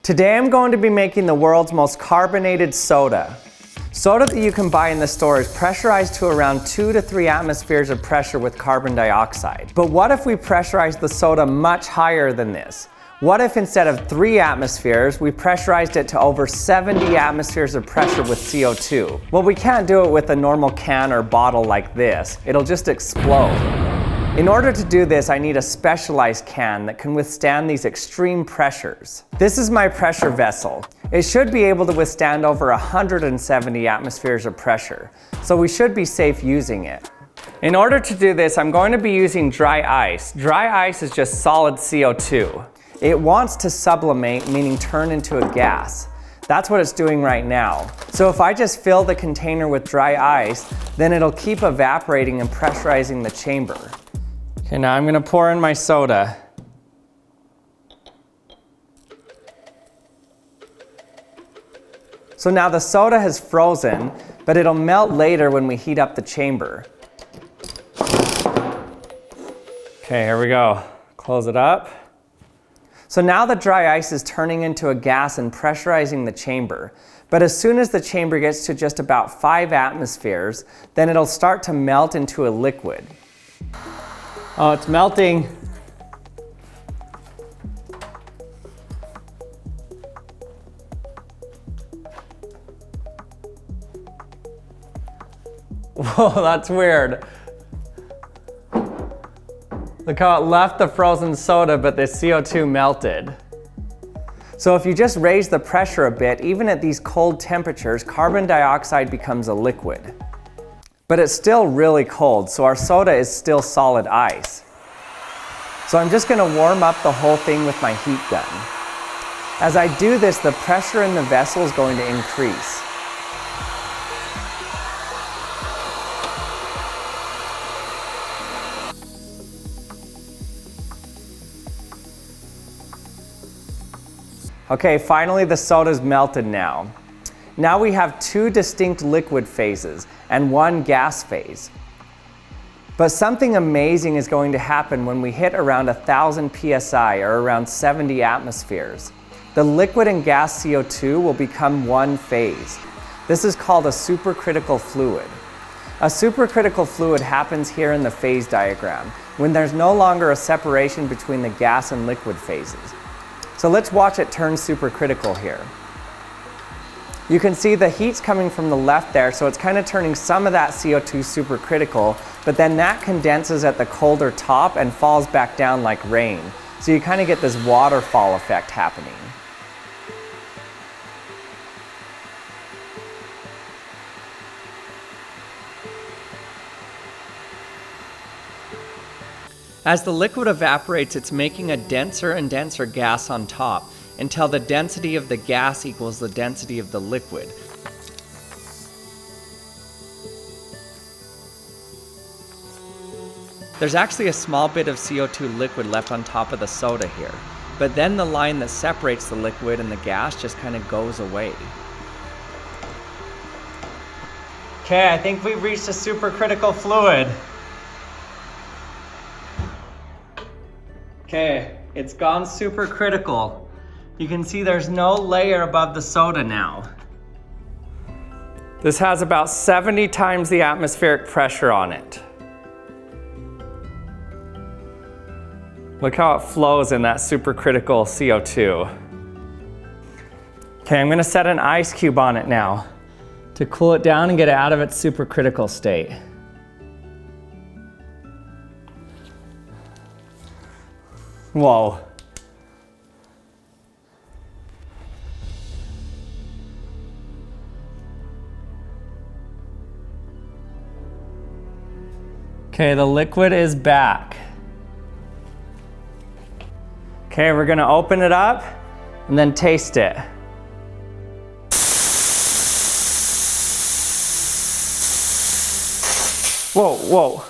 Today I'm going to be making the world's most carbonated soda. Soda that you can buy in the store is pressurized to around 2 to 3 atmospheres of pressure with carbon dioxide. But what if we pressurize the soda much higher than this? What if instead of 3 atmospheres, we pressurized it to over 70 atmospheres of pressure with CO2? Well, we can't do it with a normal can or bottle like this. It'll just explode. In order to do this, I need a specialized can that can withstand these extreme pressures. This is my pressure vessel. It should be able to withstand over 170 atmospheres of pressure, so we should be safe using it. In order to do this, I'm going to be using dry ice. Dry ice is just solid CO2. It wants to sublimate, meaning turn into a gas. That's what it's doing right now. So if I just fill the container with dry ice, then it'll keep evaporating and pressurizing the chamber. Okay, now I'm gonna pour in my soda. So now the soda has frozen, but it'll melt later when we heat up the chamber. Okay, here we go. Close it up. So now the dry ice is turning into a gas and pressurizing the chamber. But as soon as the chamber gets to just about 5 atmospheres, then it'll start to melt into a liquid. Oh, it's melting. Whoa, that's weird. Look how it left the frozen soda, but the CO2 melted. So if you just raise the pressure a bit, even at these cold temperatures, carbon dioxide becomes a liquid. But it's still really cold, so our soda is still solid ice. So I'm just gonna warm up the whole thing with my heat gun. As I do this, the pressure in the vessel is going to increase. Okay, finally the soda's melted now. Now we have 2 distinct liquid phases and 1 gas phase. But something amazing is going to happen when we hit around 1,000 psi or around 70 atmospheres. The liquid and gas CO2 will become one phase. This is called a supercritical fluid. A supercritical fluid happens here in the phase diagram when there's no longer a separation between the gas and liquid phases. So let's watch it turn supercritical here. You can see the heat's coming from the left there, so it's kind of turning some of that CO2 supercritical, but then that condenses at the colder top and falls back down like rain. So you kind of get this waterfall effect happening. As the liquid evaporates, it's making a denser and denser gas on top, until the density of the gas equals the density of the liquid. There's actually a small bit of CO2 liquid left on top of the soda here, but then the line that separates the liquid and the gas just kind of goes away. Okay, I think we've reached a supercritical fluid. Okay, it's gone supercritical. You can see there's no layer above the soda now. This has about 70 times the atmospheric pressure on it. Look how it flows in that supercritical CO2. Okay, I'm gonna set an ice cube on it now to cool it down and get it out of its supercritical state. Whoa. Okay, the liquid is back. Okay, we're gonna open it up and then taste it. Whoa, whoa.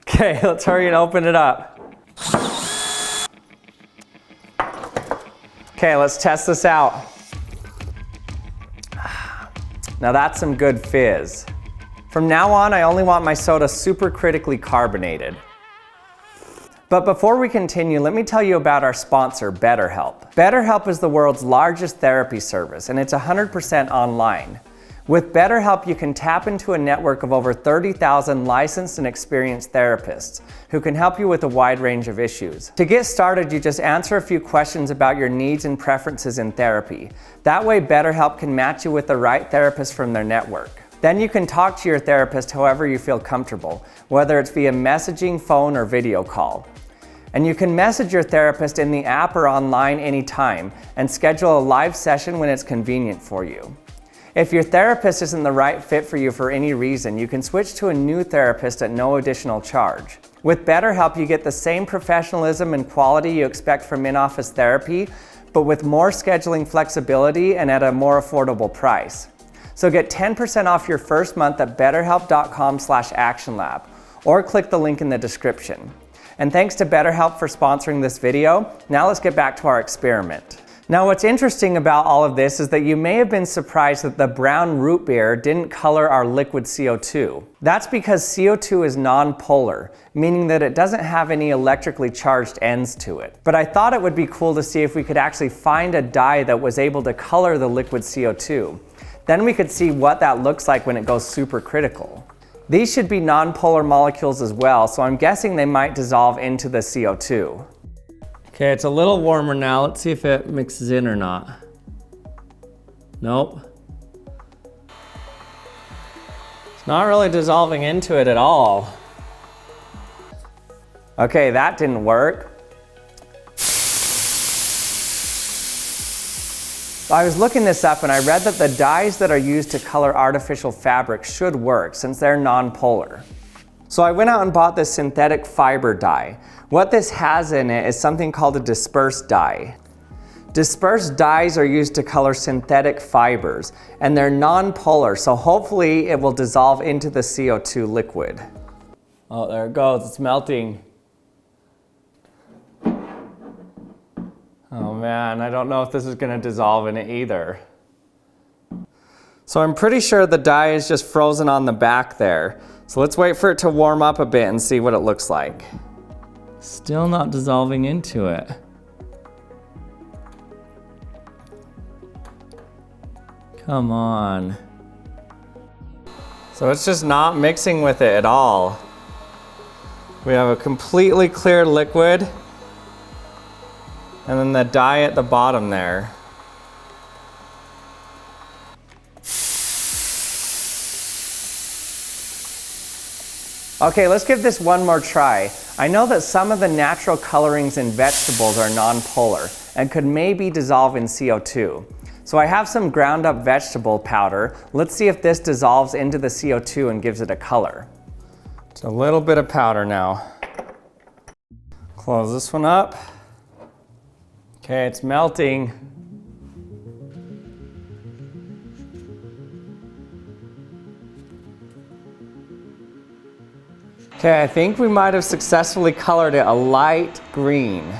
Okay, let's hurry and open it up. Okay, let's test this out. Now that's some good fizz. From now on, I only want my soda supercritically carbonated. But before we continue, let me tell you about our sponsor, BetterHelp. BetterHelp is the world's largest therapy service, and it's 100% online. With BetterHelp, you can tap into a network of over 30,000 licensed and experienced therapists who can help you with a wide range of issues. To get started, you just answer a few questions about your needs and preferences in therapy. That way, BetterHelp can match you with the right therapist from their network. Then you can talk to your therapist however you feel comfortable, whether it's via messaging, phone, or video call. And you can message your therapist in the app or online anytime and schedule a live session when it's convenient for you. If your therapist isn't the right fit for you for any reason, you can switch to a new therapist at no additional charge. With BetterHelp, you get the same professionalism and quality you expect from in-office therapy, but with more scheduling flexibility and at a more affordable price. So get 10% off your first month at betterhelp.com/actionlab or click the link in the description. And thanks to BetterHelp for sponsoring this video. Now let's get back to our experiment. Now what's interesting about all of this is that you may have been surprised that the brown root beer didn't color our liquid CO2. That's because CO2 is non-polar, meaning that it doesn't have any electrically charged ends to it. But I thought it would be cool to see if we could actually find a dye that was able to color the liquid CO2. Then we could see what that looks like when it goes supercritical. These should be non-polar molecules as well, so I'm guessing they might dissolve into the CO2. Okay, it's a little warmer now. Let's see if it mixes in or not. Nope. It's not really dissolving into it at all. Okay, that didn't work. I was looking this up and I read that the dyes that are used to color artificial fabrics should work since they're non-polar. So I went out and bought this synthetic fiber dye. What this has in it is something called a dispersed dye. Dispersed dyes are used to color synthetic fibers and they're non-polar, so hopefully it will dissolve into the CO2 liquid. Oh, there it goes, it's melting. Oh man, I don't know if this is gonna dissolve in it either. So I'm pretty sure the dye is just frozen on the back there. So let's wait for it to warm up a bit and see what it looks like. Still not dissolving into it. Come on. So it's just not mixing with it at all. We have a completely clear liquid. And then the dye at the bottom there. Okay, let's give this one more try. I know that some of the natural colorings in vegetables are non-polar and could maybe dissolve in CO2. So I have some ground up vegetable powder. Let's see if this dissolves into the CO2 and gives it a color. It's a little bit of powder now. Close this one up. Okay, it's melting. Okay, I think we might have successfully colored it a light green.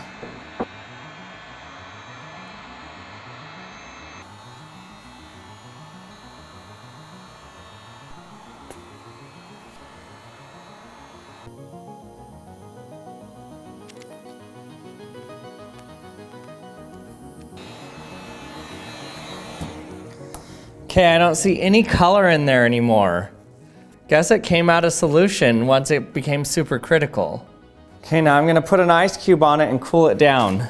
Okay, I don't see any color in there anymore. Guess it came out of solution once it became supercritical. Okay, now I'm gonna put an ice cube on it and cool it down.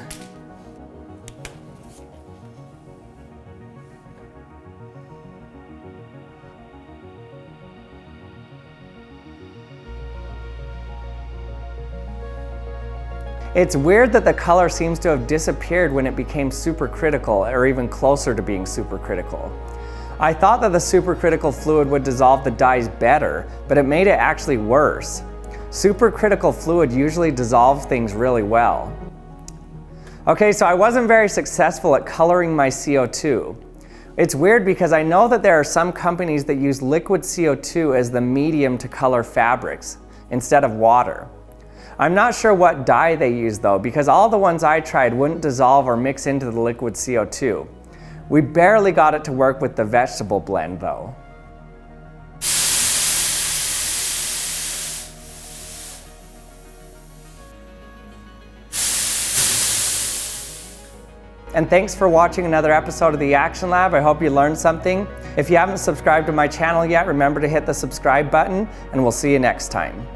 It's weird that the color seems to have disappeared when it became supercritical, or even closer to being supercritical. I thought that the supercritical fluid would dissolve the dyes better, but it made it actually worse. Supercritical fluid usually dissolves things really well. Okay, so I wasn't very successful at coloring my CO2. It's weird because I know that there are some companies that use liquid CO2 as the medium to color fabrics instead of water. I'm not sure what dye they use though, because all the ones I tried wouldn't dissolve or mix into the liquid CO2. We barely got it to work with the vegetable blend though. And thanks for watching another episode of the Action Lab. I hope you learned something. If you haven't subscribed to my channel yet, remember to hit the subscribe button, and we'll see you next time.